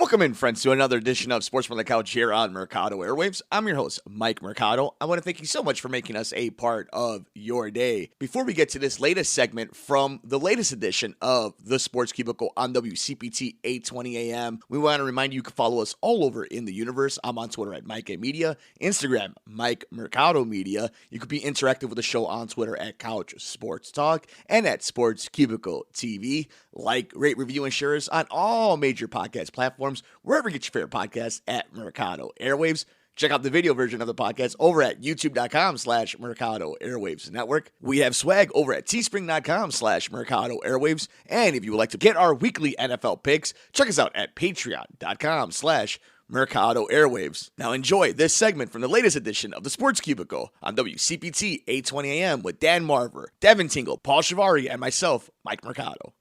Welcome in, friends, to another edition of Sports from the Couch here on Mercado Airwaves. I'm your host, Mike Mercado. I want to thank you so much for making us a part of your day. Before we get to this latest segment from the latest edition of the Sports Cubicle on WCPT 820 AM, we want to remind you can follow us all over in the universe. I'm on Twitter at Mike A Media, Instagram, Mike Mercado Media. You could be interactive with the show on Twitter at Couch Sports Talk and at Sports Cubicle TV. Like, rate, review, and share us on all major podcast platforms, wherever you get your favorite podcasts at Mercado Airwaves. Check out the video version of the podcast over at youtube.com/Mercado Airwaves Network. We have swag over at teespring.com/Mercado Airwaves. And if you would like to get our weekly NFL picks, check us out at patreon.com/Mercado Airwaves. Now enjoy this segment from the latest edition of the Sports Cubicle on WCPT 820 AM with Dan Marver, Devin Tingle, Paul Shivari, and myself, Mike Mercado.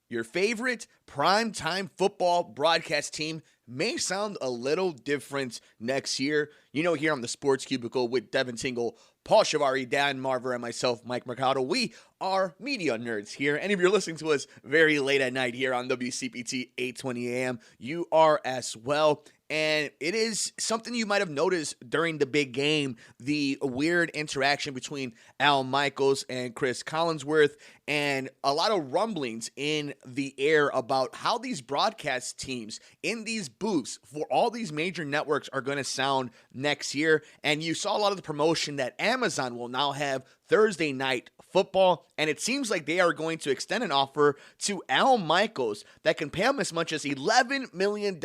Your favorite primetime football broadcast team may sound a little different next year. You know, here on the Sports Cubicle with Devin Tingle, Paul Shivari, Dan Marver, and myself, Mike Mercado, we are media nerds here. And if you're listening to us very late at night here on WCPT 820 AM, you are as well. And it is something you might have noticed during the big game, the weird interaction between Al Michaels and Chris Collinsworth, and a lot of rumblings in the air about how these broadcast teams in these booths for all these major networks are going to sound next year. And you saw a lot of the promotion that Amazon will now have Thursday night football, and it seems like they are going to extend an offer to Al Michaels that can pay him as much as $11 million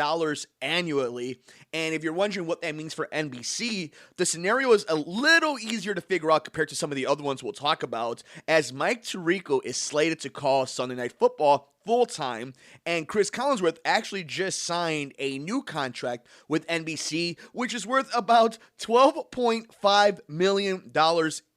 annually. And if you're wondering what that means for NBC, the scenario is a little easier to figure out compared to some of the other ones we'll talk about, as Mike Tirico is slated to call Sunday Night Football full-time, and Chris Collinsworth actually just signed a new contract with NBC, which is worth about $12.5 million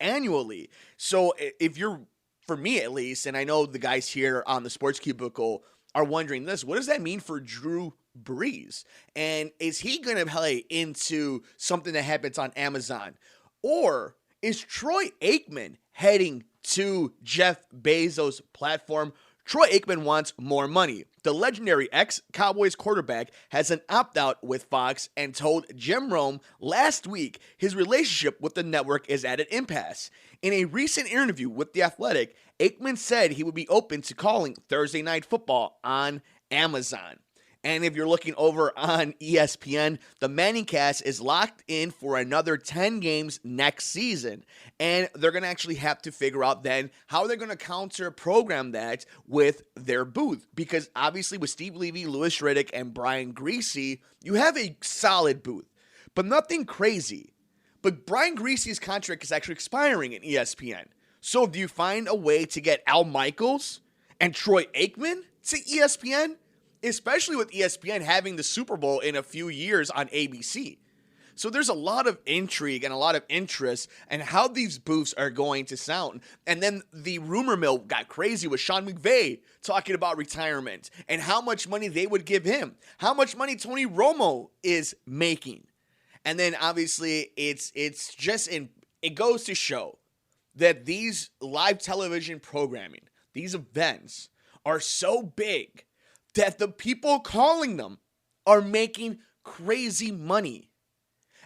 annually. So if you're, for me at least, and I know the guys here on the Sports Cubicle are wondering this, what does that mean for Drew Brees? And is he going to play into something that happens on Amazon? Or is Troy Aikman heading to Jeff Bezos' platform? Troy Aikman wants more money. The legendary ex-Cowboys quarterback has an opt-out with Fox and told Jim Rome last week his relationship with the network is at an impasse. In a recent interview with The Athletic, Aikman said he would be open to calling Thursday Night Football on Amazon. And if you're looking over on ESPN, the Manning cast is locked in for another 10 games next season. And they're going to actually have to figure out then how they're going to counter program that with their booth. Because obviously with Steve Levy, Louis Riddick, and Brian Griese, you have a solid booth, but nothing crazy. But Brian Griese's contract is actually expiring in ESPN. So do you find a way to get Al Michaels and Troy Aikman to ESPN? Especially with ESPN having the Super Bowl in a few years on ABC. So there's a lot of intrigue and a lot of interest in how these booths are going to sound. And then the rumor mill got crazy with Sean McVay talking about retirement and how much money they would give him, how much money Tony Romo is making. And then obviously it goes to show that these live television programming, these events are so big that the people calling them are making crazy money.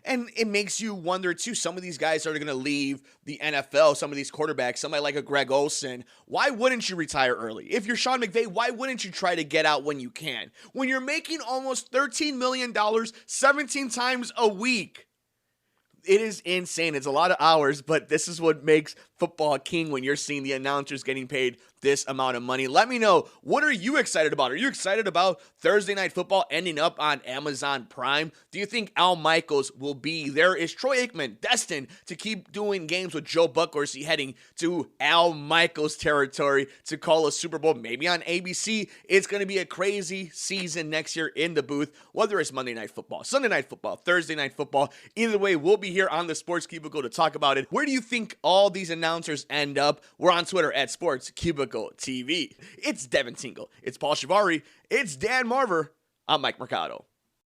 And it makes you wonder, too, some of these guys are going to leave the NFL, some of these quarterbacks, somebody like a Greg Olsen. Why wouldn't you retire early? If you're Sean McVay, why wouldn't you try to get out when you can? When you're making almost $13 million 17 times a week. It is insane. It's a lot of hours, but this is what makes football king when you're seeing the announcers getting paid this amount of money. Let me know, what are you excited about? Are you excited about Thursday Night Football ending up on Amazon Prime? Do you think Al Michaels will be there? Is Troy Aikman destined to keep doing games with Joe Buck, or is he heading to Al Michaels territory to call a Super Bowl, maybe on ABC? It's going to be a crazy season next year in the booth, whether it's Monday Night Football, Sunday Night Football, Thursday Night Football. Either way, we'll be here on the Sports Cubicle to talk about it. Where do you think all these announcers end up? We're on Twitter at Sports Cubicle TV. It's Devin Tingle. It's Paul Shivari. It's Dan Marver. I'm Mike Mercado.